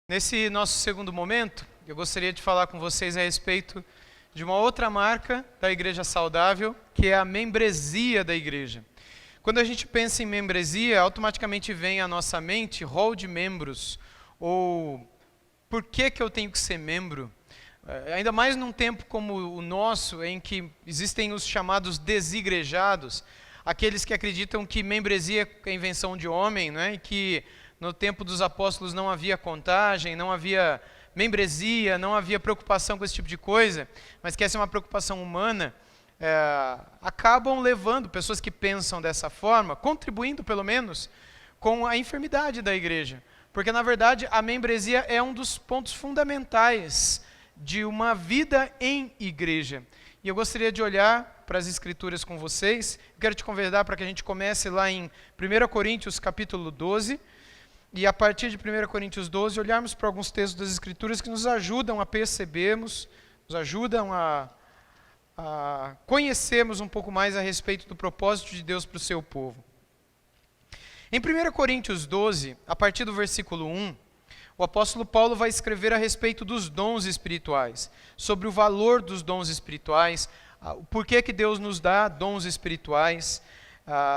Nesse nosso segundo momento, eu gostaria de falar com vocês a respeito de uma outra marca da Igreja Saudável, que é a membresia da igreja. Quando a gente pensa em membresia, automaticamente vem à nossa mente rol de membros, ou por que eu tenho que ser membro? Ainda mais num tempo como o nosso, em que existem os chamados desigrejados, aqueles que acreditam que membresia é invenção de homem, né? E que no tempo dos apóstolos não havia contagem, não havia membresia, não havia preocupação com esse tipo de coisa, mas que essa é uma preocupação humana, acabam levando pessoas que pensam dessa forma, contribuindo pelo menos com a enfermidade da igreja. Porque na verdade a membresia é um dos pontos fundamentais de uma vida em igreja. E eu gostaria de olhar para as Escrituras com vocês. Eu quero te convidar para que a gente comece lá em 1 Coríntios capítulo 12. E a partir de 1 Coríntios 12, olharmos para alguns textos das Escrituras que nos ajudam a percebermos, nos ajudam a conhecermos um pouco mais a respeito do propósito de Deus para o seu povo. Em 1 Coríntios 12, a partir do versículo 1, o apóstolo Paulo vai escrever a respeito dos dons espirituais, sobre o valor dos dons espirituais, o porquê que Deus nos dá dons espirituais.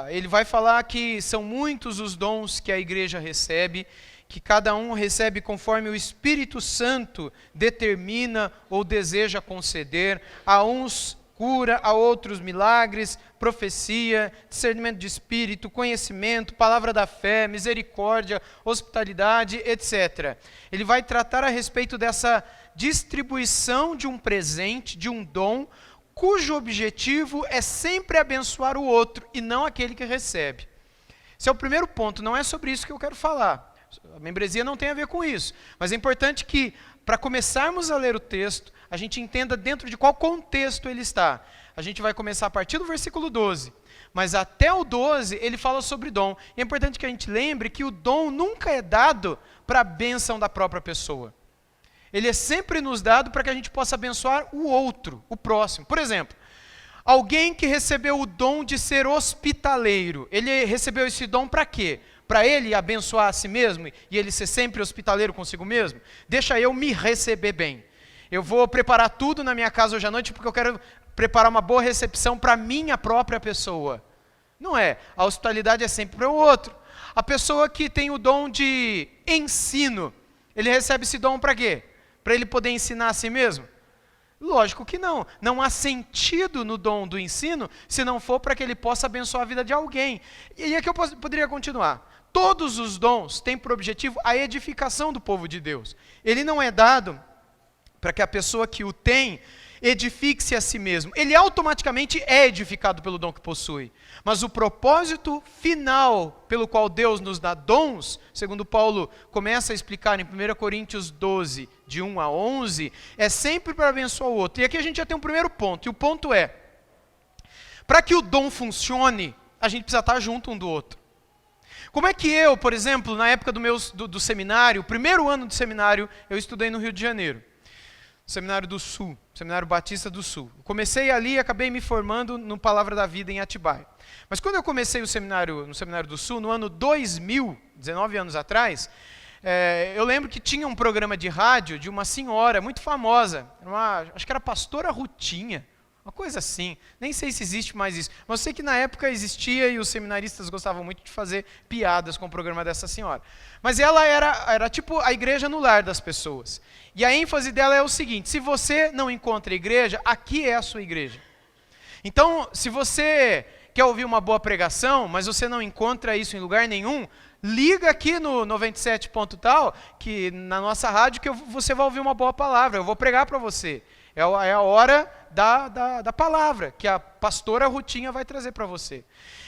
Ele vai falar que são muitos os dons que a igreja recebe, que cada um recebe conforme o Espírito Santo determina ou deseja conceder. A uns cura, a outros milagres, profecia, discernimento de espírito, conhecimento, palavra da fé, misericórdia, hospitalidade, etc. Ele vai tratar a respeito dessa distribuição de um presente, de um dom, cujo objetivo é sempre abençoar o outro e não aquele que recebe. Esse é o primeiro ponto, não é sobre isso que eu quero falar. A membresia não tem a ver com isso, mas é importante que, para começarmos a ler o texto, a gente entenda dentro de qual contexto ele está. A gente vai começar a partir do versículo 12, mas até o 12 ele fala sobre dom. E é importante que a gente lembre que o dom nunca é dado para a bênção da própria pessoa. Ele é sempre nos dado para que a gente possa abençoar o outro, o próximo. Por exemplo, alguém que recebeu o dom de ser hospitaleiro, ele recebeu esse dom para quê? Para ele abençoar a si mesmo e ele ser sempre hospitaleiro consigo mesmo? Deixa eu me receber bem. Eu vou preparar tudo na minha casa hoje à noite porque eu quero preparar uma boa recepção para a minha própria pessoa. Não é. A hospitalidade é sempre para o outro. A pessoa que tem o dom de ensino, ele recebe esse dom para quê? Para ele poder ensinar a si mesmo? Lógico que não. Não há sentido no dom do ensino se não for para que ele possa abençoar a vida de alguém. E aqui eu poderia continuar. Todos os dons têm por objetivo a edificação do povo de Deus. Ele não é dado para que a pessoa que o tem edifique-se a si mesmo. Ele automaticamente é edificado pelo dom que possui. Mas o propósito final pelo qual Deus nos dá dons, segundo Paulo começa a explicar em 1 Coríntios 12, de 1 a 11, é sempre para abençoar o outro. E aqui a gente já tem um primeiro ponto, e o ponto é, para que o dom funcione, a gente precisa estar junto um do outro. Como é que eu, por exemplo, na época do seminário, o primeiro ano do seminário, eu estudei no Rio de Janeiro. Seminário do Sul, Seminário Batista do Sul. Comecei ali e acabei me formando no Palavra da Vida em Atibaia. Mas quando eu comecei no Seminário do Sul, no ano 2000, 19 anos atrás, eu lembro que tinha um programa de rádio de uma senhora muito famosa, acho que era pastora Rutinha, uma coisa assim, nem sei se existe mais isso, mas eu sei que na época existia e os seminaristas gostavam muito de fazer piadas com o programa dessa senhora. Mas ela era tipo a igreja no lar das pessoas. E a ênfase dela é o seguinte: se você não encontra igreja, aqui é a sua igreja. Então, se você quer ouvir uma boa pregação, mas você não encontra isso em lugar nenhum, liga aqui no 97 ponto tal, que na nossa rádio, que você vai ouvir uma boa palavra, eu vou pregar para você. É a hora da palavra, que a pastora Rutinha vai trazer para você.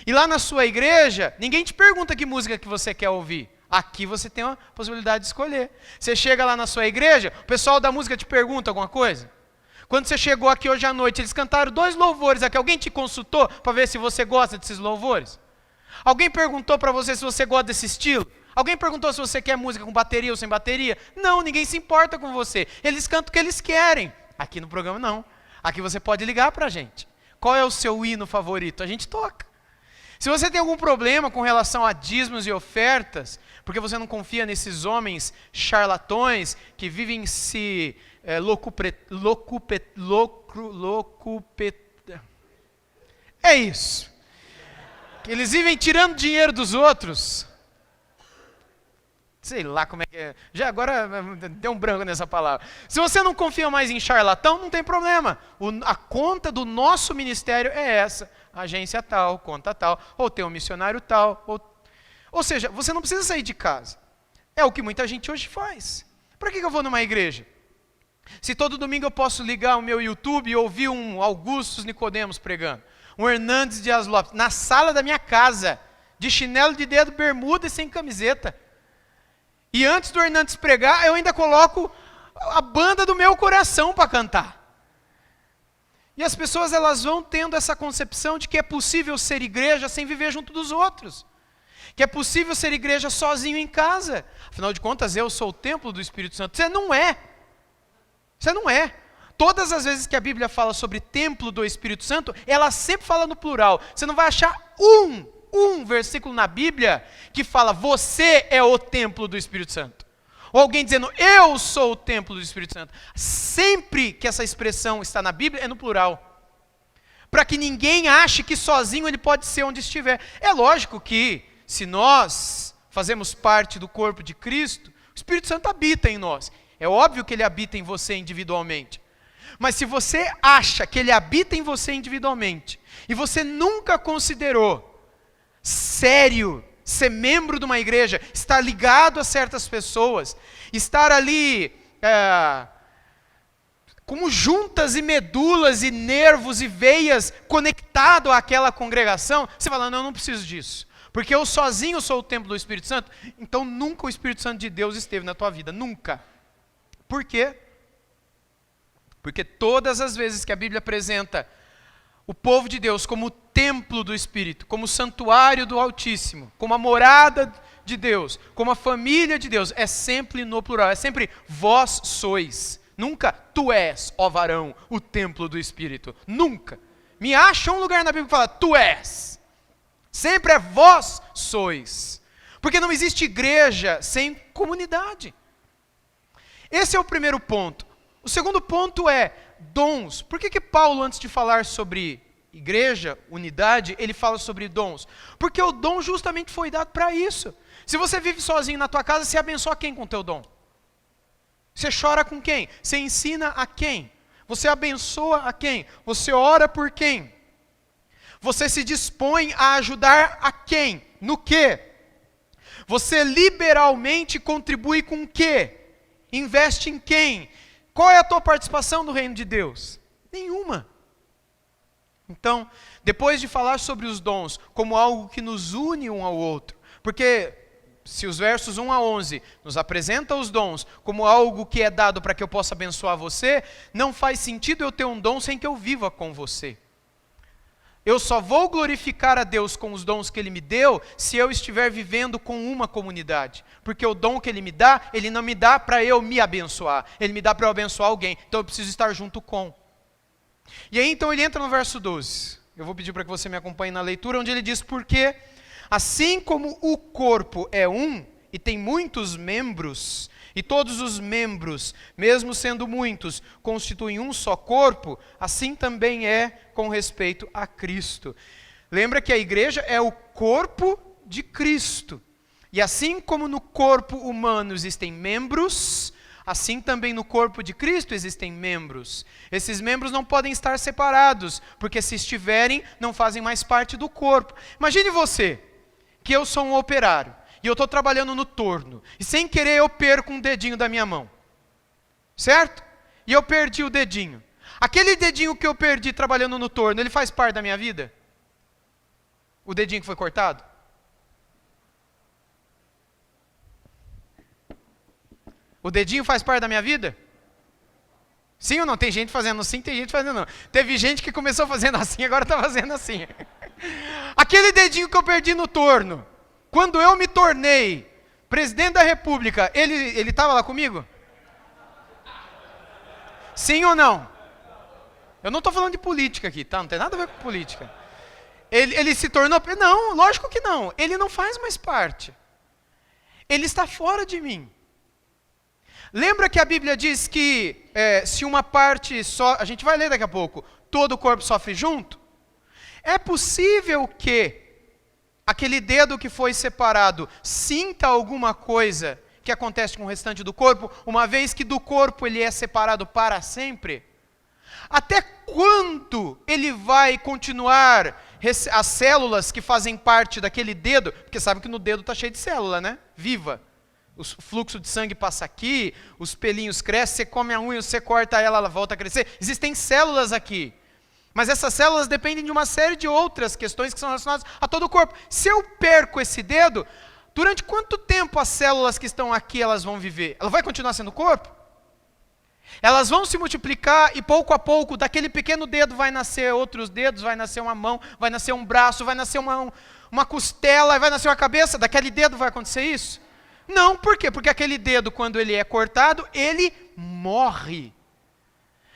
E lá na sua igreja, ninguém te pergunta que música que você quer ouvir. Aqui você tem a possibilidade de escolher. Você chega lá na sua igreja, o pessoal da música te pergunta alguma coisa? Quando você chegou aqui hoje à noite, eles cantaram 2 louvores aqui. Alguém te consultou para ver se você gosta desses louvores? Alguém perguntou para você se você gosta desse estilo? Alguém perguntou se você quer música com bateria ou sem bateria? Não, ninguém se importa com você. Eles cantam o que eles querem. Aqui no programa não. Aqui você pode ligar para a gente. Qual é o seu hino favorito? A gente toca. Se você tem algum problema com relação a dízimos e ofertas, porque você não confia nesses homens charlatões que vivem se é isso. Eles vivem tirando dinheiro dos outros. Sei lá como é que é. Já agora deu um branco nessa palavra. Se você não confia mais em charlatão, não tem problema. A conta do nosso ministério é essa. Agência tal, conta tal, ou tem um missionário tal. Ou seja, você não precisa sair de casa. É o que muita gente hoje faz. Para que eu vou numa igreja? Se todo domingo eu posso ligar o meu YouTube e ouvir um Augustus Nicodemos pregando, um Hernandes Dias Lopes, na sala da minha casa, de chinelo de dedo, bermuda e sem camiseta. E antes do Hernandes pregar, eu ainda coloco a banda do meu coração para cantar. E as pessoas elas vão tendo essa concepção de que é possível ser igreja sem viver junto dos outros. Que é possível ser igreja sozinho em casa. Afinal de contas, eu sou o templo do Espírito Santo. Você não é. Você não é. Todas as vezes que a Bíblia fala sobre templo do Espírito Santo, ela sempre fala no plural. Você não vai achar um versículo na Bíblia que fala você é o templo do Espírito Santo. Ou alguém dizendo eu sou o templo do Espírito Santo. Sempre que essa expressão está na Bíblia é no plural. Para que ninguém ache que sozinho ele pode ser onde estiver. É lógico que se nós fazemos parte do corpo de Cristo, o Espírito Santo habita em nós. É óbvio que ele habita em você individualmente. Mas se você acha que ele habita em você individualmente, e você nunca considerou sério ser membro de uma igreja, estar ligado a certas pessoas, estar ali como juntas e medulas e nervos e veias conectado àquela congregação, você fala, não, eu não preciso disso. Porque eu sozinho sou o templo do Espírito Santo, então nunca o Espírito Santo de Deus esteve na tua vida, nunca. Por quê? Porque todas as vezes que a Bíblia apresenta o povo de Deus como o templo do Espírito, como o santuário do Altíssimo, como a morada de Deus, como a família de Deus, é sempre no plural, é sempre vós sois. Nunca tu és, ó varão, o templo do Espírito. Nunca. Me acha um lugar na Bíblia que fala tu és. Sempre é vós sois. Porque não existe igreja sem comunidade. Esse é o primeiro ponto. O segundo ponto é dons. Por que Paulo, antes de falar sobre igreja, unidade, ele fala sobre dons? Porque o dom justamente foi dado para isso. Se você vive sozinho na tua casa, você abençoa quem com o teu dom? Você chora com quem? Você ensina a quem? Você abençoa a quem? Você ora por quem? Você se dispõe a ajudar a quem? No quê? Você liberalmente contribui com o quê? Investe em quem? Qual é a tua participação no reino de Deus? Nenhuma. Então, depois de falar sobre os dons como algo que nos une um ao outro, porque se os versos 1 a 11 nos apresentam os dons como algo que é dado para que eu possa abençoar você, não faz sentido eu ter um dom sem que eu viva com você. Eu só vou glorificar a Deus com os dons que Ele me deu se eu estiver vivendo com uma comunidade. Porque o dom que Ele me dá, Ele não me dá para eu me abençoar. Ele me dá para eu abençoar alguém. Então eu preciso estar junto com. E aí então ele entra no verso 12. Eu vou pedir para que você me acompanhe na leitura, onde ele diz, porque assim como o corpo é um e tem muitos membros, e todos os membros, mesmo sendo muitos, constituem um só corpo, assim também é com respeito a Cristo. Lembra que a igreja é o corpo de Cristo. E assim como no corpo humano existem membros, assim também no corpo de Cristo existem membros. Esses membros não podem estar separados, porque se estiverem, não fazem mais parte do corpo. Imagine você, que eu sou um operário, e eu estou trabalhando no torno, e sem querer eu perco um dedinho da minha mão, certo? E eu perdi o dedinho. Aquele dedinho que eu perdi trabalhando no torno, ele faz parte da minha vida? O dedinho que foi cortado? O dedinho faz parte da minha vida? Sim ou não? Tem gente fazendo assim, tem gente fazendo não. Teve gente que começou fazendo assim, agora está fazendo assim. Aquele dedinho que eu perdi no torno, quando eu me tornei presidente da República, ele estava lá comigo? Sim ou não? Eu não estou falando de política aqui, tá? Não tem nada a ver com política. Ele se tornou... Não, lógico que não. Ele não faz mais parte. Ele está fora de mim. Lembra que a Bíblia diz que se uma parte só... A gente vai ler daqui a pouco. Todo o corpo sofre junto? É possível que aquele dedo que foi separado sinta alguma coisa que acontece com o restante do corpo, uma vez que do corpo ele é separado para sempre? Até quando ele vai continuar as células que fazem parte daquele dedo? Porque sabe que no dedo está cheio de célula, né? Viva. O fluxo de sangue passa aqui, os pelinhos crescem, você come a unha, você corta ela, ela volta a crescer. Existem células aqui. Mas essas células dependem de uma série de outras questões que são relacionadas a todo o corpo. Se eu perco esse dedo, durante quanto tempo as células que estão aqui elas vão viver? Ela vai continuar sendo corpo? Elas vão se multiplicar e pouco a pouco, daquele pequeno dedo vai nascer outros dedos, vai nascer uma mão, vai nascer um braço, vai nascer uma costela, vai nascer uma cabeça. Daquele dedo vai acontecer isso? Não, por quê? Porque aquele dedo, quando ele é cortado, ele morre.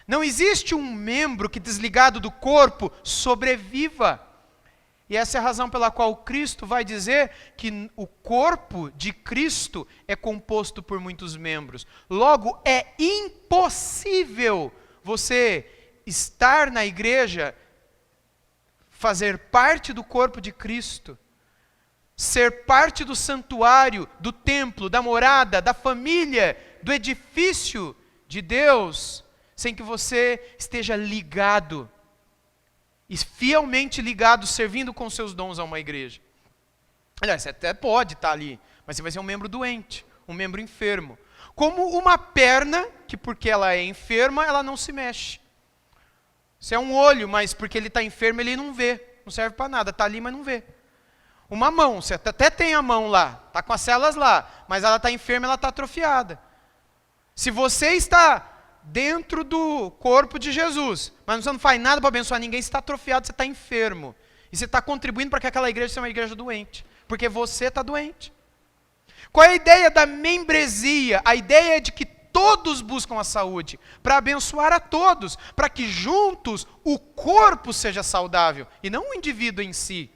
Não existe um membro que, desligado do corpo, sobreviva. E essa é a razão pela qual Cristo vai dizer que o corpo de Cristo é composto por muitos membros. Logo, é impossível você estar na igreja, fazer parte do corpo de Cristo, ser parte do santuário, do templo, da morada, da família, do edifício de Deus, sem que você esteja ligado, e fielmente ligado, servindo com seus dons a uma igreja. Aliás, você até pode estar ali, mas você vai ser um membro doente, um membro enfermo. Como uma perna, que porque ela é enferma, ela não se mexe. Você é um olho, mas porque ele está enfermo, ele não vê. Não serve para nada, está ali, mas não vê. Uma mão, você até tem a mão lá, está com as células lá, mas ela está enferma, ela está atrofiada. Se você está dentro do corpo de Jesus, mas você não faz nada para abençoar ninguém, você está atrofiado, você está enfermo. E você está contribuindo para que aquela igreja seja uma igreja doente, porque você está doente. Qual é a ideia da membresia? A ideia é de que todos buscam a saúde, para abençoar a todos, para que juntos o corpo seja saudável, e não o indivíduo em si.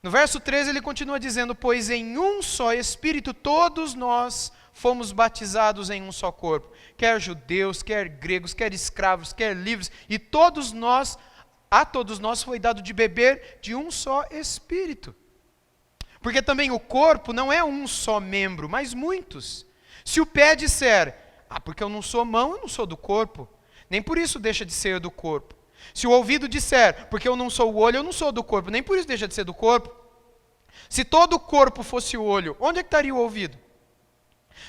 No verso 13 ele continua dizendo, pois em um só Espírito todos nós fomos batizados em um só corpo, quer judeus, quer gregos, quer escravos, quer livres, e a todos nós foi dado de beber de um só Espírito. Porque também o corpo não é um só membro, mas muitos. Se o pé disser, porque eu não sou mão, eu não sou do corpo, nem por isso deixa de ser do corpo. Se o ouvido disser, porque eu não sou o olho, eu não sou do corpo, nem por isso deixa de ser do corpo. Se todo o corpo fosse o olho, onde é que estaria o ouvido?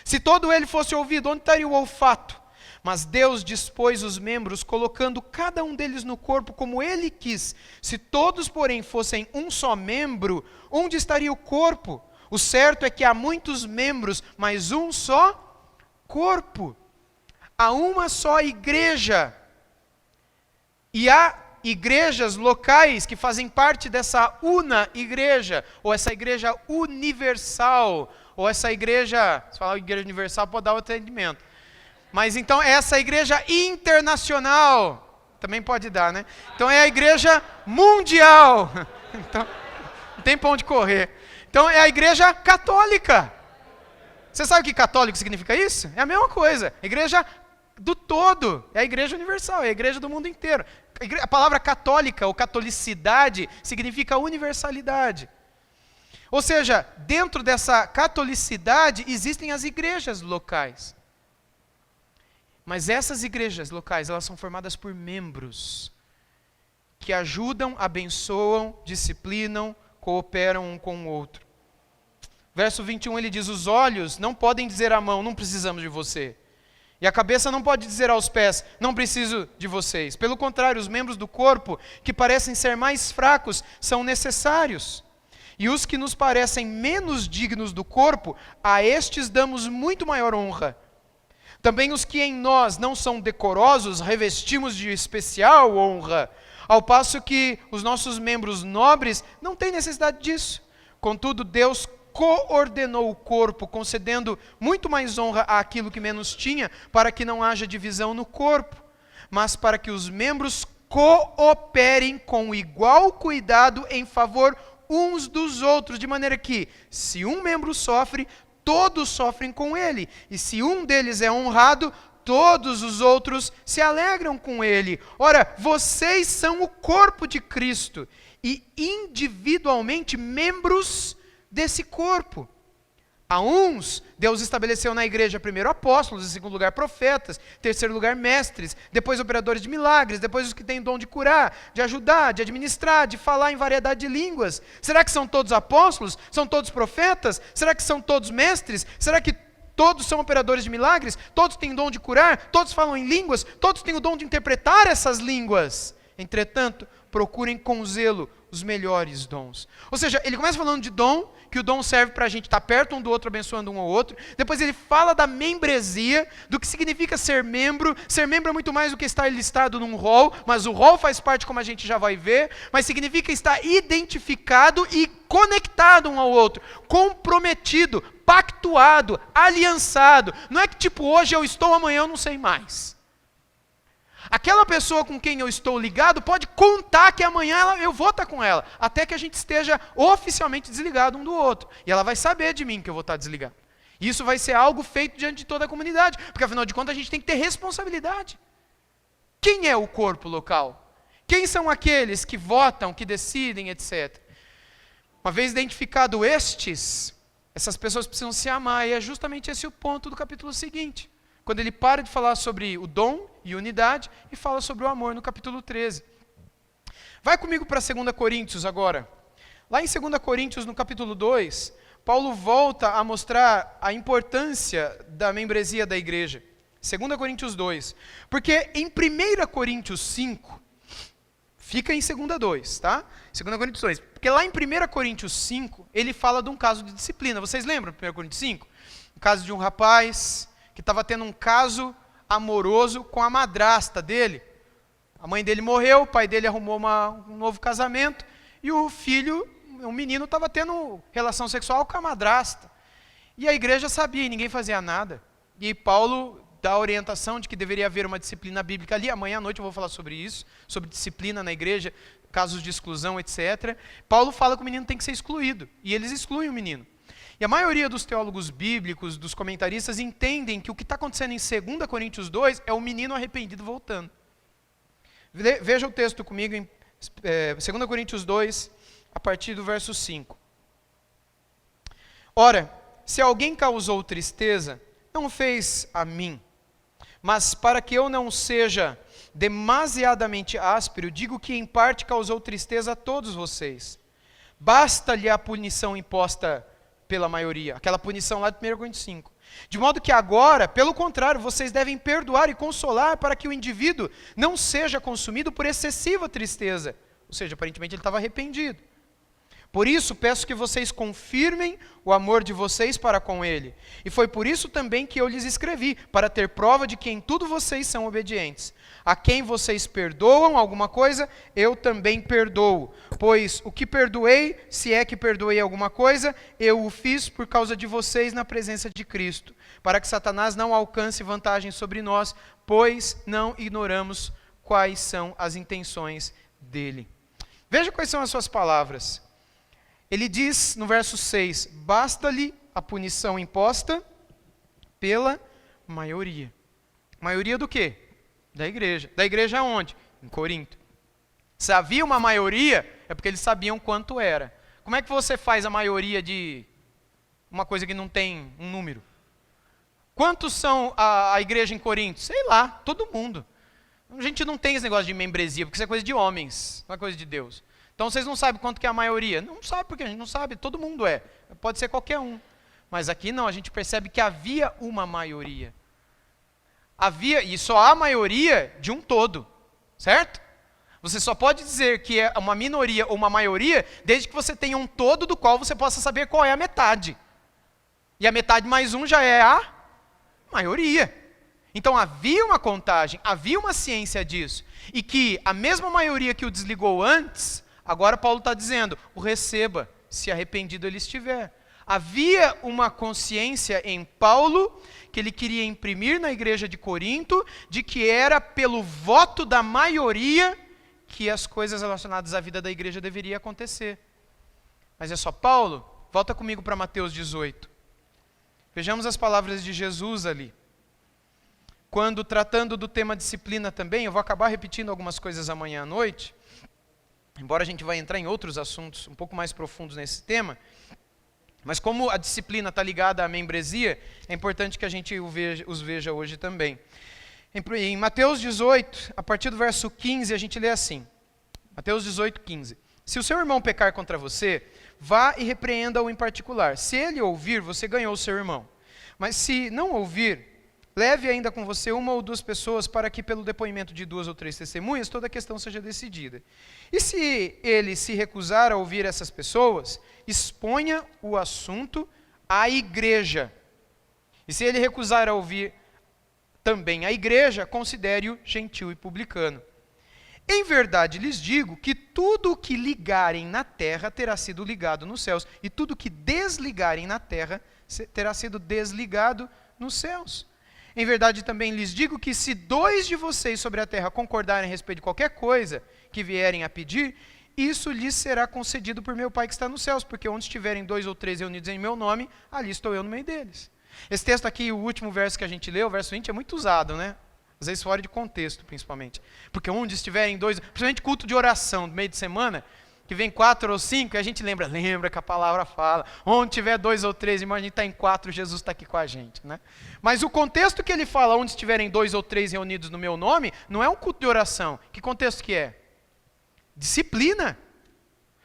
Se todo ele fosse ouvido, onde estaria o olfato? Mas Deus dispôs os membros, colocando cada um deles no corpo como ele quis. Se todos, porém, fossem um só membro, onde estaria o corpo? O certo é que há muitos membros, mas um só corpo. Há uma só igreja. E há igrejas locais que fazem parte dessa una igreja, ou essa igreja universal, ou essa igreja, se falar igreja universal pode dar outro entendimento. Mas então é essa igreja internacional, também pode dar, né? Então é a igreja mundial, então não tem pra onde correr. Então é a igreja católica. Você sabe o que católico significa isso? É a mesma coisa, igreja do todo, é a igreja universal, é a igreja do mundo inteiro. A palavra católica ou catolicidade significa universalidade. Ou seja, dentro dessa catolicidade existem as igrejas locais. Mas essas igrejas locais, elas são formadas por membros que ajudam, abençoam, disciplinam, cooperam um com o outro. Verso 21 ele diz, os olhos não podem dizer à mão, não precisamos de você. E a cabeça não pode dizer aos pés, não preciso de vocês. Pelo contrário, os membros do corpo, que parecem ser mais fracos, são necessários. E os que nos parecem menos dignos do corpo, a estes damos muito maior honra. Também os que em nós não são decorosos, revestimos de especial honra, ao passo que os nossos membros nobres não têm necessidade disso. Contudo, Deus coordenou o corpo, concedendo muito mais honra àquilo que menos tinha, para que não haja divisão no corpo, mas para que os membros cooperem com igual cuidado em favor uns dos outros, de maneira que, se um membro sofre, todos sofrem com ele, e se um deles é honrado, todos os outros se alegram com ele. Ora, vocês são o corpo de Cristo, e individualmente membros desse corpo. A uns, Deus estabeleceu na igreja primeiro apóstolos, em segundo lugar profetas, em terceiro lugar mestres, depois operadores de milagres, depois os que têm dom de curar, de ajudar, de administrar, de falar em variedade de línguas. Será que são todos apóstolos? São todos profetas? Será que são todos mestres? Será que todos são operadores de milagres? Todos têm dom de curar? Todos falam em línguas? Todos têm o dom de interpretar essas línguas? Entretanto, procurem com zelo os melhores dons. Ou seja, ele começa falando de dom, que o dom serve para a gente estar perto um do outro, abençoando um ao outro. Depois ele fala da membresia, do que significa ser membro. Ser membro é muito mais do que estar listado num rol, mas o rol faz parte, como a gente já vai ver, mas significa estar identificado e conectado um ao outro, comprometido, pactuado, aliançado. Não é que tipo, hoje eu estou, amanhã eu não sei mais. Aquela pessoa com quem eu estou ligado pode contar que amanhã eu vou estar com ela, até que a gente esteja oficialmente desligado um do outro. E ela vai saber de mim que eu vou estar desligado. E isso vai ser algo feito diante de toda a comunidade, porque afinal de contas a gente tem que ter responsabilidade. Quem é o corpo local? Quem são aqueles que votam, que decidem, etc. Uma vez identificado essas pessoas precisam se amar, e é justamente esse o ponto do capítulo seguinte. Quando ele para de falar sobre o dom e unidade e fala sobre o amor no capítulo 13. Vai comigo para 2 Coríntios agora. Lá em 2 Coríntios, no capítulo 2, Paulo volta a mostrar a importância da membresia da igreja. 2 Coríntios 2. Porque em 1 Coríntios 5, fica em 2, tá? 2 Coríntios 2. Porque lá em 1 Coríntios 5, ele fala de um caso de disciplina. Vocês lembram de 1 Coríntios 5? O caso de um rapaz que estava tendo um caso amoroso com a madrasta dele. A mãe dele morreu, o pai dele arrumou um novo casamento, e o filho, o menino, estava tendo relação sexual com a madrasta. E a igreja sabia, e ninguém fazia nada. E Paulo dá a orientação de que deveria haver uma disciplina bíblica ali. Amanhã à noite eu vou falar sobre isso, sobre disciplina na igreja, casos de exclusão, etc. Paulo fala que o menino tem que ser excluído, e eles excluem o menino. E a maioria dos teólogos bíblicos, dos comentaristas, entendem que o que está acontecendo em 2 Coríntios 2 é o menino arrependido voltando. Veja o texto comigo em 2 Coríntios 2, a partir do verso 5. Ora, se alguém causou tristeza, não o fez a mim, mas para que eu não seja demasiadamente áspero, digo que em parte causou tristeza a todos vocês. Basta-lhe a punição imposta pela maioria, aquela punição lá de 1 Coríntios 5. De modo que agora, pelo contrário, vocês devem perdoar e consolar para que o indivíduo não seja consumido por excessiva tristeza. Ou seja, aparentemente ele estava arrependido. Por isso, peço que vocês confirmem o amor de vocês para com ele. E foi por isso também que eu lhes escrevi, para ter prova de que em tudo vocês são obedientes. A quem vocês perdoam alguma coisa, eu também perdoo. Pois o que perdoei, se é que perdoei alguma coisa, eu o fiz por causa de vocês na presença de Cristo, para que Satanás não alcance vantagem sobre nós, pois não ignoramos quais são as intenções dele. Veja quais são as suas palavras. Ele diz no verso 6, basta-lhe a punição imposta pela maioria. Maioria do quê? Da igreja. Da igreja onde? Em Corinto. Se havia uma maioria, é porque eles sabiam quanto era. Como é que você faz a maioria de uma coisa que não tem um número? Quantos são a igreja em Corinto? Sei lá, todo mundo. A gente não tem esse negócio de membresia, porque isso é coisa de homens, não é coisa de Deus. Então vocês não sabem quanto que é a maioria. Não sabe porque a gente não sabe, todo mundo é. Pode ser qualquer um. Mas aqui não, a gente percebe que havia uma maioria. Havia, e só há maioria de um todo, certo? Você só pode dizer que é uma minoria ou uma maioria, desde que você tenha um todo do qual você possa saber qual é a metade. E a metade mais um já é a maioria. Então havia uma contagem, havia uma ciência disso. E que a mesma maioria que o desligou antes, agora Paulo está dizendo, o receba, se arrependido ele estiver. Havia uma consciência em Paulo, que ele queria imprimir na igreja de Corinto, de que era pelo voto da maioria que as coisas relacionadas à vida da igreja deveriam acontecer. Mas é só Paulo? Volta comigo para Mateus 18. Vejamos as palavras de Jesus ali. Quando tratando do tema disciplina também, eu vou acabar repetindo algumas coisas amanhã à noite, embora a gente vai entrar em outros assuntos um pouco mais profundos nesse tema, mas como a disciplina está ligada à membresia, é importante que a gente os veja hoje também. Em Mateus 18, a partir do verso 15, a gente lê assim. Mateus 18, 15. Se o seu irmão pecar contra você, vá e repreenda-o em particular. Se ele ouvir, você ganhou o seu irmão. Mas se não ouvir, leve ainda com você uma ou duas pessoas para que pelo depoimento de 2 ou 3 testemunhas toda a questão seja decidida. E se ele se recusar a ouvir essas pessoas, exponha o assunto à igreja. E se ele recusar a ouvir também a igreja, considere-o gentil e publicano. Em verdade lhes digo que tudo o que ligarem na terra terá sido ligado nos céus, e tudo o que desligarem na terra terá sido desligado nos céus. Em verdade também lhes digo que se 2 de vocês sobre a terra concordarem a respeito de qualquer coisa que vierem a pedir, isso lhes será concedido por meu Pai que está nos céus, porque onde estiverem 2 ou 3 reunidos em meu nome, ali estou eu no meio deles. Esse texto aqui, o último verso que a gente leu, o verso 20, é muito usado, né? Às vezes fora de contexto, principalmente. Porque onde estiverem 2, principalmente culto de oração, no meio de semana, que vem 4 ou 5, e a gente lembra que a palavra fala, onde tiver 2 ou 3, irmão, a gente está em 4, Jesus está aqui com a gente, né? Mas o contexto que ele fala, onde estiverem 2 ou 3 reunidos no meu nome, não é um culto de oração. Que contexto que é? Disciplina.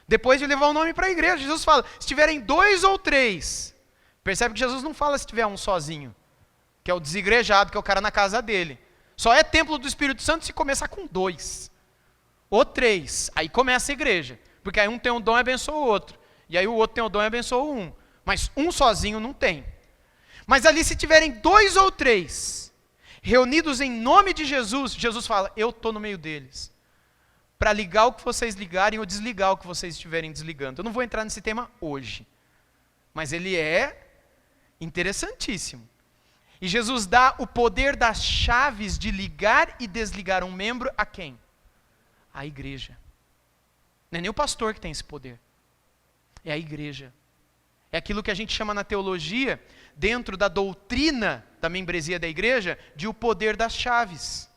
Depois de levar o nome para a igreja, Jesus fala, se tiverem 2 ou 3, percebe que Jesus não fala se tiver um sozinho, que é o desigrejado, que é o cara na casa dele. Só é templo do Espírito Santo se começar com 2 ou 3, aí começa a igreja, porque aí um tem um dom e abençoa o outro, e aí o outro tem um dom e abençoa um, mas um sozinho não tem. Mas ali se tiverem 2 ou 3 reunidos em nome de Jesus, Jesus fala, eu estou no meio deles, para ligar o que vocês ligarem ou desligar o que vocês estiverem desligando. Eu não vou entrar nesse tema hoje, mas ele é interessantíssimo. E Jesus dá o poder das chaves de ligar e desligar um membro a quem? A igreja. Não é nem o pastor que tem esse poder. É a igreja. É aquilo que a gente chama na teologia, dentro da doutrina da membresia da igreja, de o poder das chaves.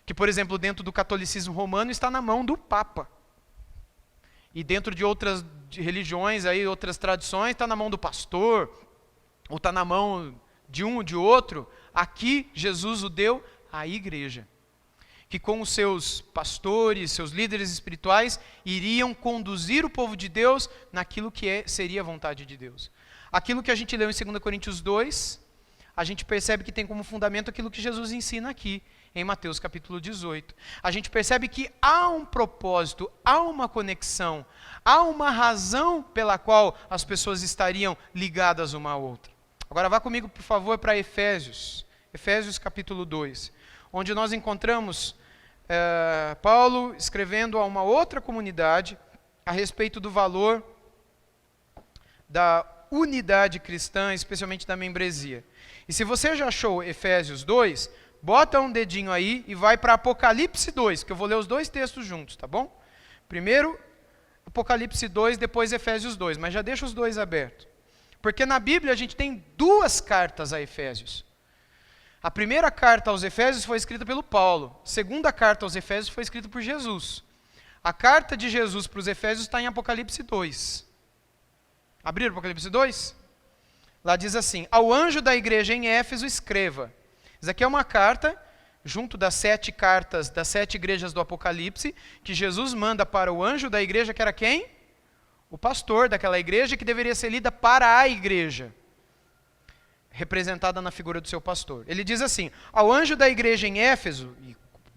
Que, por exemplo, dentro do catolicismo romano está na mão do Papa. E dentro de outras religiões, aí, outras tradições, está na mão do pastor, ou está na mão de um ou de outro. Aqui, Jesus o deu à igreja, que com os seus pastores, seus líderes espirituais, iriam conduzir o povo de Deus naquilo que seria a vontade de Deus. Aquilo que a gente leu em 2 Coríntios 2, a gente percebe que tem como fundamento aquilo que Jesus ensina aqui, em Mateus capítulo 18. A gente percebe que há um propósito, há uma conexão, há uma razão pela qual as pessoas estariam ligadas uma à outra. Agora vá comigo, por favor, para Efésios. Efésios capítulo 2, onde nós encontramos Paulo escrevendo a uma outra comunidade a respeito do valor da unidade cristã, especialmente da membresia. E se você já achou Efésios 2, bota um dedinho aí e vai para Apocalipse 2, que eu vou ler os 2 textos juntos, tá bom? Primeiro Apocalipse 2, depois Efésios 2, mas já deixa os 2 abertos. Porque na Bíblia a gente tem 2 cartas a Efésios. A primeira carta aos Efésios foi escrita pelo Paulo. A segunda carta aos Efésios foi escrita por Jesus. A carta de Jesus para os Efésios está em Apocalipse 2. Abriram Apocalipse 2? Lá diz assim, ao anjo da igreja em Éfeso escreva. Isso aqui é uma carta, junto das 7 cartas das 7 igrejas do Apocalipse, que Jesus manda para o anjo da igreja, que era quem? O pastor daquela igreja, que deveria ser lida para a igreja, representada na figura do seu pastor. Ele diz assim, ao anjo da igreja em Éfeso, e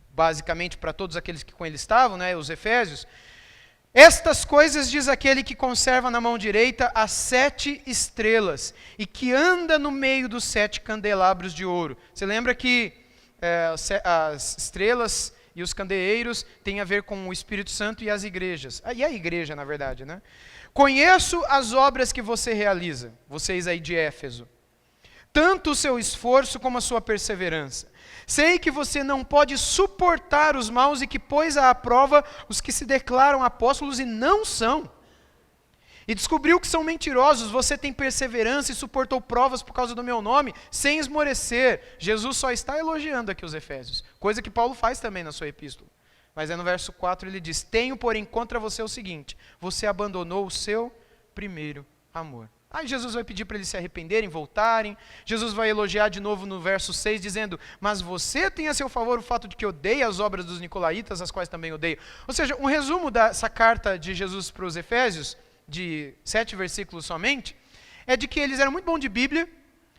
basicamente para todos aqueles que com ele estavam, né, os efésios, estas coisas diz aquele que conserva na mão direita as 7 estrelas, e que anda no meio dos 7 candelabros de ouro. Você lembra que as estrelas e os candeeiros têm a ver com o Espírito Santo e as igrejas. E a igreja, na verdade, né? Conheço as obras que você realiza, vocês aí de Éfeso, tanto o seu esforço como a sua perseverança, Sei que você não pode suportar os maus e que pôs à prova os que se declaram apóstolos e não são. E descobriu que são mentirosos. Você tem perseverança e suportou provas por causa do meu nome, sem esmorecer. Jesus só está elogiando aqui os efésios, coisa que Paulo faz também na sua epístola. Mas no verso 4 ele diz: tenho, porém, contra você o seguinte: você abandonou o seu primeiro amor. Aí Jesus vai pedir para eles se arrependerem, voltarem. Jesus vai elogiar de novo no verso 6, dizendo: mas você tem a seu favor o fato de que odeia as obras dos nicolaítas, as quais também odeio. Ou seja, um resumo dessa carta de Jesus para os Efésios, de 7 versículos somente, é de que eles eram muito bons de Bíblia,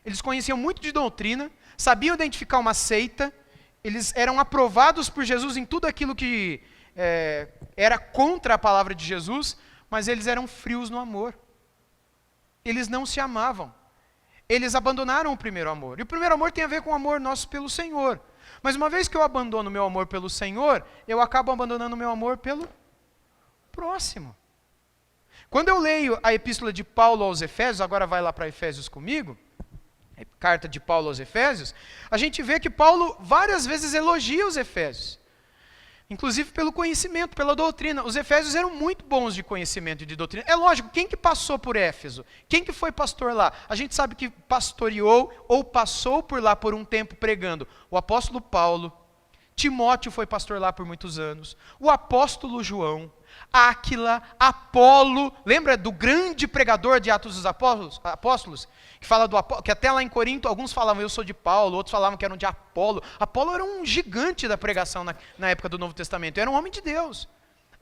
eles conheciam muito de doutrina, sabiam identificar uma seita, eles eram aprovados por Jesus em tudo aquilo que era contra a palavra de Jesus, mas eles eram frios no amor. Eles não se amavam. Eles abandonaram o primeiro amor. E o primeiro amor tem a ver com o amor nosso pelo Senhor. Mas uma vez que eu abandono o meu amor pelo Senhor, eu acabo abandonando o meu amor pelo próximo. Quando eu leio a epístola de Paulo aos Efésios, agora vai lá para Efésios comigo, carta de Paulo aos Efésios, a gente vê que Paulo várias vezes elogia os Efésios, inclusive pelo conhecimento, pela doutrina. Os Efésios eram muito bons de conhecimento e de doutrina. É lógico, quem que passou por Éfeso? Quem que foi pastor lá? A gente sabe que pastoreou ou passou por lá por um tempo pregando o apóstolo Paulo. Timóteo foi pastor lá por muitos anos. O apóstolo João, Áquila, Apolo, lembra do grande pregador de Atos dos Apóstolos? Que fala que até lá em Corinto, alguns falavam eu sou de Paulo, outros falavam que eram de Apolo. Apolo era um gigante da pregação na época do Novo Testamento, era um homem de Deus.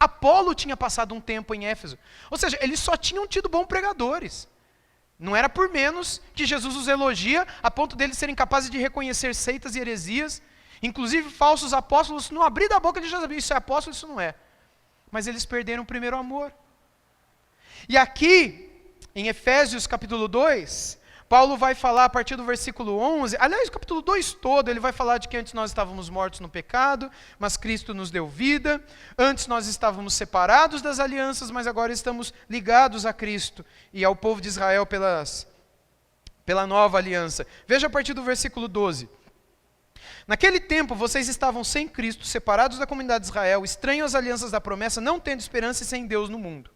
Apolo tinha passado um tempo em Éfeso. Ou seja, eles só tinham tido bons pregadores. Não era por menos que Jesus os elogia, a ponto deles serem capazes de reconhecer seitas e heresias, inclusive falsos apóstolos, não abrir da boca de Jesus, isso é apóstolo, isso não é. Mas eles perderam o primeiro amor. E aqui, em Efésios capítulo 2, Paulo vai falar a partir do versículo 11, aliás, o capítulo 2 todo, ele vai falar de que antes nós estávamos mortos no pecado, mas Cristo nos deu vida. Antes nós estávamos separados das alianças, mas agora estamos ligados a Cristo e ao povo de Israel pela nova aliança. Veja a partir do versículo 12. Naquele tempo vocês estavam sem Cristo, separados da comunidade de Israel, estranhos às alianças da promessa, não tendo esperança e sem Deus no mundo.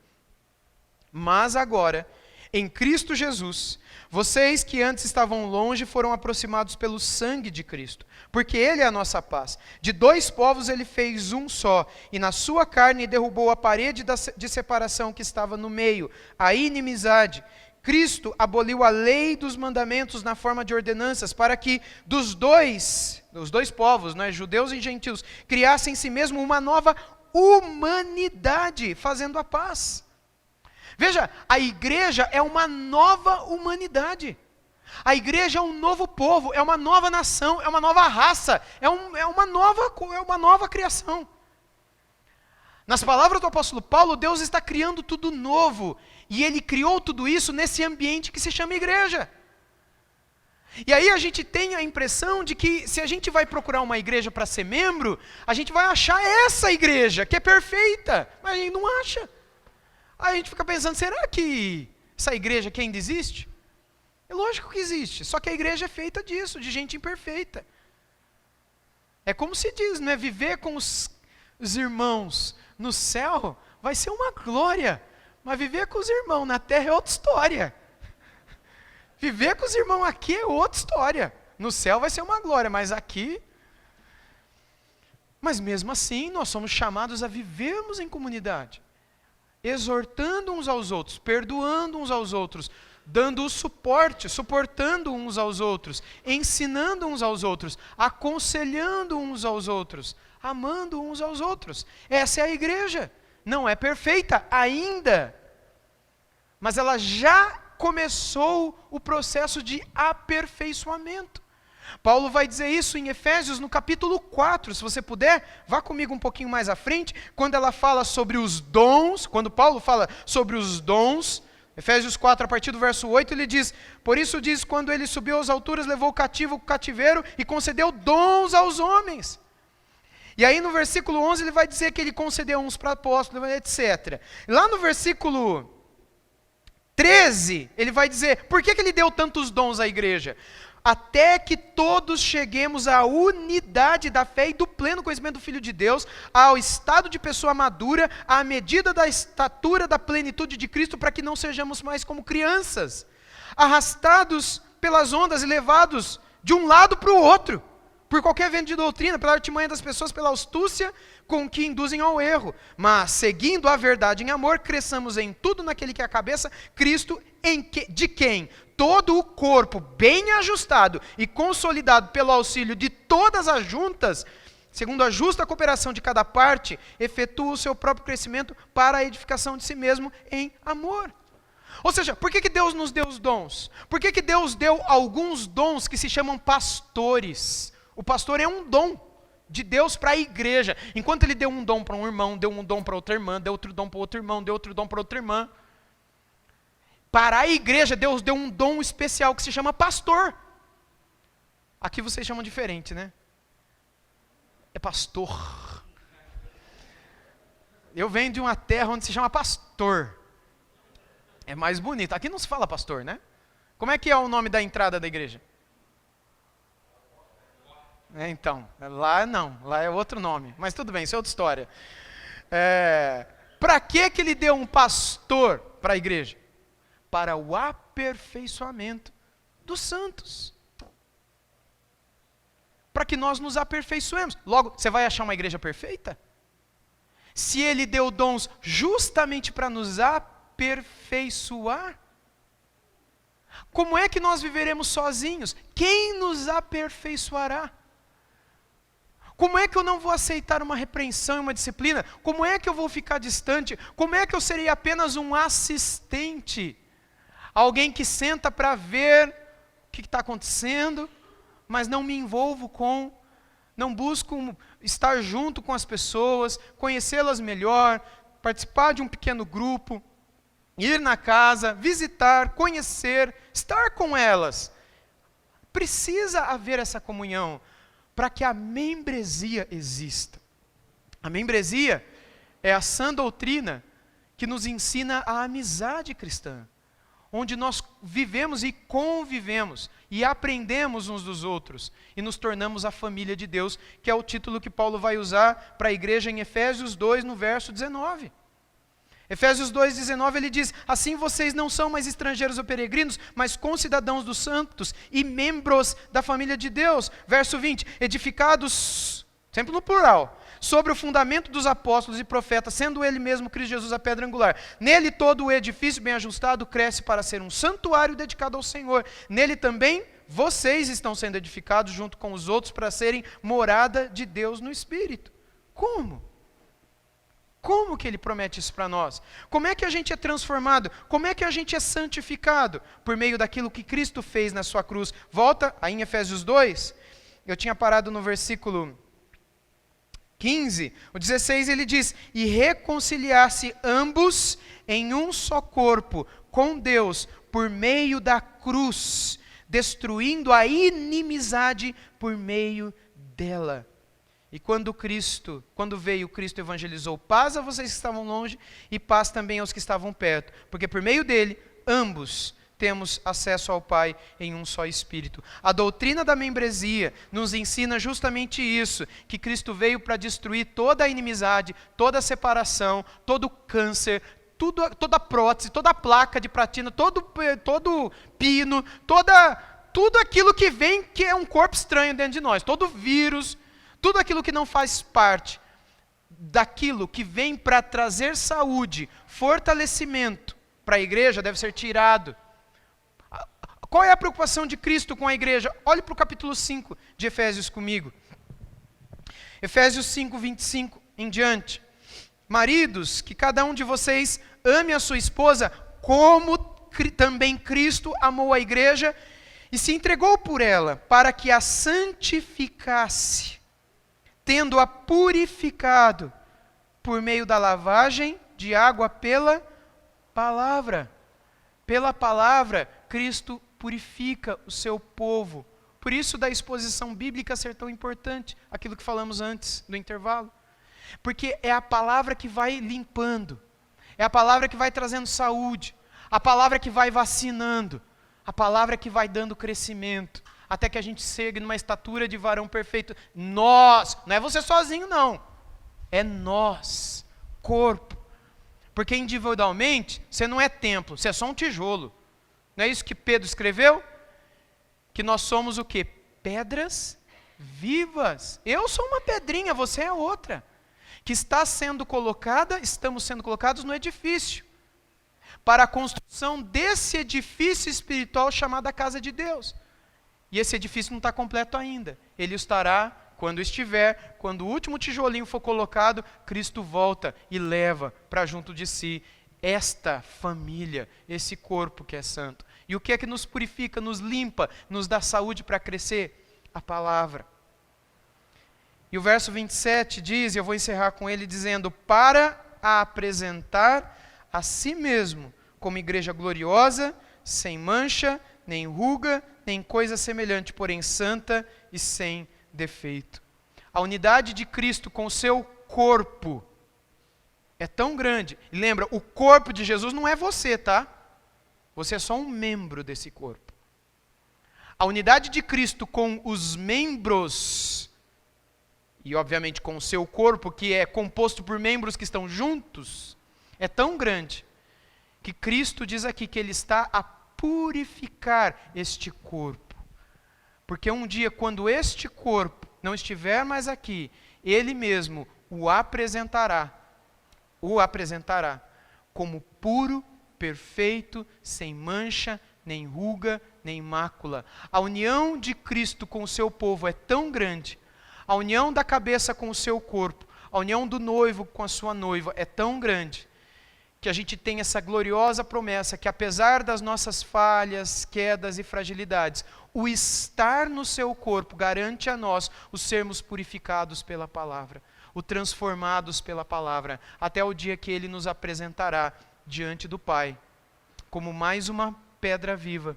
Mas agora, em Cristo Jesus, vocês que antes estavam longe foram aproximados pelo sangue de Cristo, porque Ele é a nossa paz. De dois povos Ele fez um só, e na sua carne derrubou a parede de separação que estava no meio, a inimizade. Cristo aboliu a lei dos mandamentos na forma de ordenanças, para que dos dois povos, judeus e gentios, criassem em si mesmo uma nova humanidade, fazendo a paz. Veja, a igreja é uma nova humanidade. A igreja é um novo povo, é uma nova nação, é uma nova raça, é uma nova criação. Nas palavras do apóstolo Paulo, Deus está criando tudo novo. E Ele criou tudo isso nesse ambiente que se chama igreja. E aí a gente tem a impressão de que se a gente vai procurar uma igreja para ser membro, a gente vai achar essa igreja, que é perfeita. Mas a gente não acha. Aí a gente fica pensando, será que essa igreja aqui ainda existe? É lógico que existe, só que a igreja é feita disso, de gente imperfeita. É como se diz, viver com os irmãos no céu vai ser uma glória. Mas viver com os irmãos na terra é outra história. Viver com os irmãos aqui é outra história. No céu vai ser uma glória, mas aqui... Mas mesmo assim, nós somos chamados a vivermos em comunidade. Exortando uns aos outros, perdoando uns aos outros, dando o suporte, suportando uns aos outros, ensinando uns aos outros, aconselhando uns aos outros, amando uns aos outros. Essa é a igreja. Não é perfeita ainda, mas ela já começou o processo de aperfeiçoamento. Paulo vai dizer isso em Efésios no capítulo 4, se você puder, vá comigo um pouquinho mais à frente, quando ela fala sobre os dons, quando Paulo fala sobre os dons, Efésios 4, a partir do verso 8, ele diz: por isso diz, quando ele subiu às alturas, levou o cativo o cativeiro e concedeu dons aos homens. E aí no versículo 11 ele vai dizer que ele concedeu uns para apóstolos, etc. Lá no versículo 13, ele vai dizer, por que ele deu tantos dons à igreja? até que todos cheguemos à unidade da fé e do pleno conhecimento do Filho de Deus, ao estado de pessoa madura, à medida da estatura da plenitude de Cristo, para que não sejamos mais como crianças, arrastados pelas ondas e levados de um lado para o outro, por qualquer vento de doutrina, pela artimanha das pessoas, pela astúcia com que induzem ao erro. Mas, seguindo a verdade em amor, cresçamos em tudo naquele que é a cabeça, Cristo, de quem todo o corpo, bem ajustado e consolidado pelo auxílio de todas as juntas, segundo a justa cooperação de cada parte, efetua o seu próprio crescimento para a edificação de si mesmo em amor. Ou seja, por que Deus nos deu os dons? Por que Deus deu alguns dons que se chamam pastores? O pastor é um dom de Deus para a igreja. Enquanto ele deu um dom para um irmão, deu um dom para outra irmã, deu outro dom para outro irmão, deu outro dom para outra irmã. Para a igreja, Deus deu um dom especial que se chama pastor. Aqui vocês chamam diferente, né? É pastor. Eu venho de uma terra onde se chama pastor. É mais bonito. Aqui não se fala pastor, né? Como é que é o nome da entrada da igreja? Então, lá não. Lá é outro nome. Mas tudo bem, isso é outra história. Para que ele deu um pastor para a igreja? Para o aperfeiçoamento dos santos. Para que nós nos aperfeiçoemos. Logo, você vai achar uma igreja perfeita? Se ele deu dons justamente para nos aperfeiçoar, como é que nós viveremos sozinhos? Quem nos aperfeiçoará? Como é que eu não vou aceitar uma repreensão e uma disciplina? Como é que eu vou ficar distante? Como é que eu serei apenas um assistente? Alguém que senta para ver o que está acontecendo, mas não me envolvo não busco estar junto com as pessoas, conhecê-las melhor, participar de um pequeno grupo, ir na casa, visitar, conhecer, estar com elas. Precisa haver essa comunhão para que a membresia exista. A membresia é a sã doutrina que nos ensina a amizade cristã, onde nós vivemos e convivemos e aprendemos uns dos outros e nos tornamos a família de Deus, que é o título que Paulo vai usar para a igreja em Efésios 2, no verso 19. Efésios 2,19 ele diz: assim vocês não são mais estrangeiros ou peregrinos, mas concidadãos dos santos e membros da família de Deus. Verso 20, edificados, sempre no plural, sobre o fundamento dos apóstolos e profetas, sendo ele mesmo Cristo Jesus a pedra angular. Nele todo o edifício bem ajustado cresce para ser um santuário dedicado ao Senhor. Nele também vocês estão sendo edificados junto com os outros para serem morada de Deus no Espírito. Como? Como que ele promete isso para nós? Como é que a gente é transformado? Como é que a gente é santificado? Por meio daquilo que Cristo fez na sua cruz. Volta aí em Efésios 2, eu tinha parado no versículo 15, o 16 ele diz: e reconciliar-se ambos em um só corpo com Deus por meio da cruz, destruindo a inimizade por meio dela. E quando veio, Cristo evangelizou paz a vocês que estavam longe e paz também aos que estavam perto, porque por meio dele, ambos temos acesso ao Pai em um só Espírito. A doutrina da membresia nos ensina justamente isso, que Cristo veio para destruir toda a inimizade, toda a separação, todo o câncer, toda prótese, toda placa de platina, todo pino, tudo aquilo que vem que é um corpo estranho dentro de nós, todo vírus, tudo aquilo que não faz parte daquilo que vem para trazer saúde, fortalecimento para a igreja, deve ser tirado. Qual é a preocupação de Cristo com a igreja? Olhe para o capítulo 5 de Efésios comigo. Efésios 5, 25 em diante. Maridos, que cada um de vocês ame a sua esposa, como também Cristo amou a igreja e se entregou por ela, para que a santificasse, tendo-a purificado por meio da lavagem de água pela palavra. Pela palavra, Cristo purifica o seu povo. Por isso da exposição bíblica ser tão importante, aquilo que falamos antes do intervalo. Porque é a palavra que vai limpando, é a palavra que vai trazendo saúde, a palavra que vai vacinando, a palavra que vai dando crescimento, até que a gente chegue numa estatura de varão perfeito. Nós, não é você sozinho não, é nós, corpo. Porque individualmente, você não é templo, você é só um tijolo. Não é isso que Pedro escreveu? Que nós somos o quê? Pedras vivas. Eu sou uma pedrinha, você é outra. Que está sendo colocada, estamos sendo colocados no edifício. Para a construção desse edifício espiritual chamado a casa de Deus. E esse edifício não está completo ainda. Ele estará quando estiver, quando o último tijolinho for colocado, Cristo volta e leva para junto de si esta família, esse corpo que é santo. E o que é que nos purifica, nos limpa, nos dá saúde para crescer? A palavra. E o verso 27 diz, e eu vou encerrar com ele dizendo, para a apresentar a si mesmo como igreja gloriosa, sem mancha, nem ruga, nem coisa semelhante, porém santa e sem defeito. A unidade de Cristo com o seu corpo é tão grande. E lembra, o corpo de Jesus não é você, tá? Você é só um membro desse corpo. A unidade de Cristo com os membros, e obviamente com o seu corpo, que é composto por membros que estão juntos, é tão grande, que Cristo diz aqui que Ele está a purificar este corpo. Porque um dia, quando este corpo não estiver mais aqui, Ele mesmo o apresentará como puro, perfeito, sem mancha, nem ruga, nem mácula. A união de Cristo com o seu povo é tão grande, a união da cabeça com o seu corpo, a união do noivo com a sua noiva é tão grande, que a gente tem essa gloriosa promessa que apesar das nossas falhas, quedas e fragilidades, o estar no seu corpo garante a nós o sermos purificados pela palavra, o transformados pela palavra, até o dia que Ele nos apresentará diante do Pai, como mais uma pedra viva,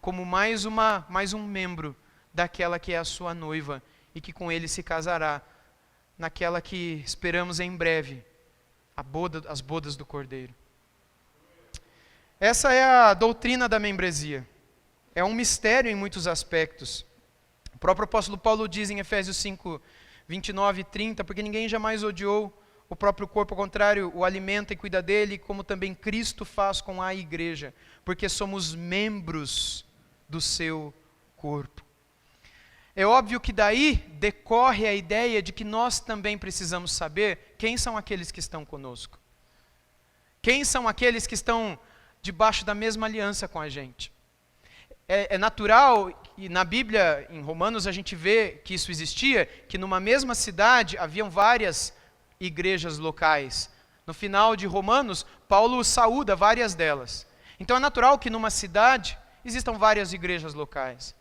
como mais um membro daquela que é a sua noiva, e que com Ele se casará, naquela que esperamos em breve, as bodas do Cordeiro. Essa é a doutrina da membresia. É um mistério em muitos aspectos. O próprio apóstolo Paulo diz em Efésios 5, 29 e 30, porque ninguém jamais odiou o próprio corpo, ao contrário, o alimenta e cuida dele, como também Cristo faz com a igreja, porque somos membros do seu corpo. É óbvio que daí decorre a ideia de que nós também precisamos saber quem são aqueles que estão conosco. Quem são aqueles que estão debaixo da mesma aliança com a gente. É natural, e na Bíblia, em Romanos, a gente vê que isso existia, que numa mesma cidade haviam várias igrejas locais. No final de Romanos, Paulo saúda várias delas. Então é natural que numa cidade existam várias igrejas locais.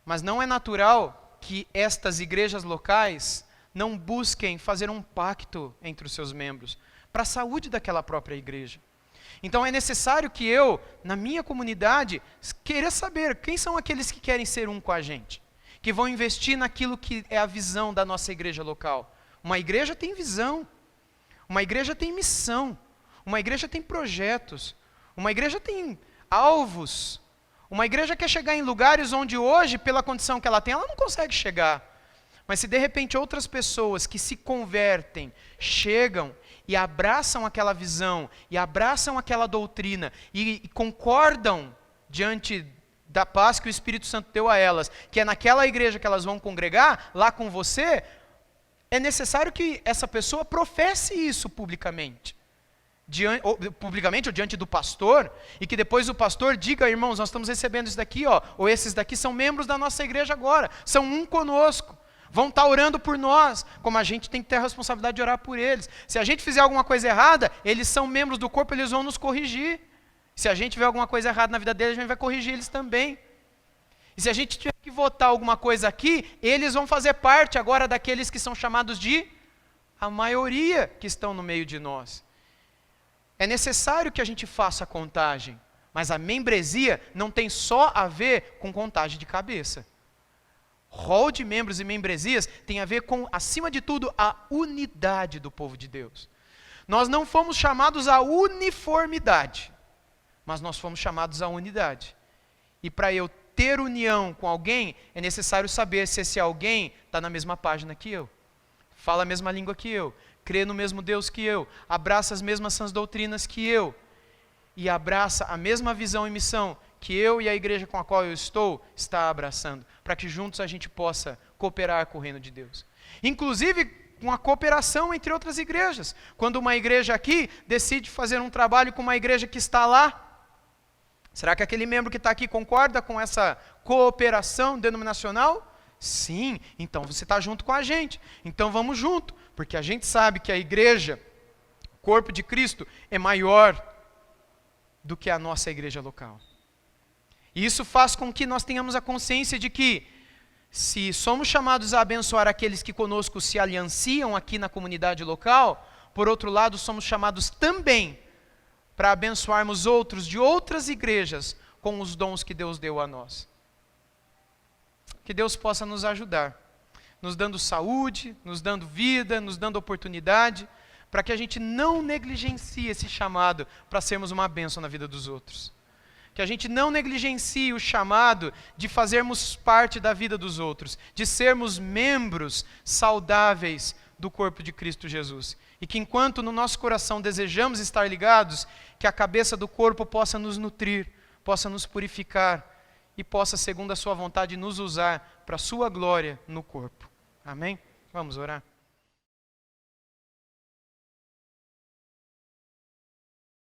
Mas não é natural que estas igrejas locais não busquem fazer um pacto entre os seus membros, para a saúde daquela própria igreja. Então é necessário que eu, na minha comunidade, queira saber quem são aqueles que querem ser um com a gente, que vão investir naquilo que é a visão da nossa igreja local. Uma igreja tem visão, uma igreja tem missão, uma igreja tem projetos, uma igreja tem alvos. Uma igreja quer chegar em lugares onde hoje, pela condição que ela tem, ela não consegue chegar. Mas se de repente outras pessoas que se convertem, chegam e abraçam aquela visão, e abraçam aquela doutrina, e concordam diante da paz que o Espírito Santo deu a elas, que é naquela igreja que elas vão congregar, lá com você, é necessário que essa pessoa professe isso publicamente. Publicamente ou diante do pastor, e que depois o pastor diga, irmãos, nós estamos recebendo isso daqui, ou esses daqui são membros da nossa igreja agora, são um conosco, vão estar orando por nós, como a gente tem que ter a responsabilidade de orar por eles. Se a gente fizer alguma coisa errada, eles são membros do corpo, eles vão nos corrigir. Se a gente tiver alguma coisa errada na vida deles, a gente vai corrigir eles também. E se a gente tiver que votar alguma coisa aqui, eles vão fazer parte agora daqueles que são chamados de a maioria que estão no meio de nós. É necessário que a gente faça a contagem, mas a membresia não tem só a ver com contagem de cabeça. Rol de membros e membresias tem a ver com, acima de tudo, a unidade do povo de Deus. Nós não fomos chamados à uniformidade, mas nós fomos chamados à unidade. E para eu ter união com alguém, é necessário saber se esse alguém está na mesma página que eu, fala a mesma língua que eu, crê no mesmo Deus que eu, abraça as mesmas sãs doutrinas que eu, e abraça a mesma visão e missão que eu e a igreja com a qual eu estou está abraçando, para que juntos a gente possa cooperar com o reino de Deus. Inclusive com a cooperação entre outras igrejas. Quando uma igreja aqui decide fazer um trabalho com uma igreja que está lá, será que aquele membro que está aqui concorda com essa cooperação denominacional? Sim, então você está junto com a gente. Então vamos junto, porque a gente sabe que a igreja, o corpo de Cristo, é maior do que a nossa igreja local. E isso faz com que nós tenhamos a consciência de que, se somos chamados a abençoar aqueles que conosco se alianciam aqui na comunidade local, por outro lado, somos chamados também para abençoarmos outros de outras igrejas com os dons que Deus deu a nós. Que Deus possa nos ajudar, nos dando saúde, nos dando vida, nos dando oportunidade, para que a gente não negligencie esse chamado para sermos uma bênção na vida dos outros. Que a gente não negligencie o chamado de fazermos parte da vida dos outros, de sermos membros saudáveis do corpo de Cristo Jesus. E que enquanto no nosso coração desejamos estar ligados, que a cabeça do corpo possa nos nutrir, possa nos purificar e possa, segundo a sua vontade, nos usar para a sua glória no corpo. Amém? Vamos orar?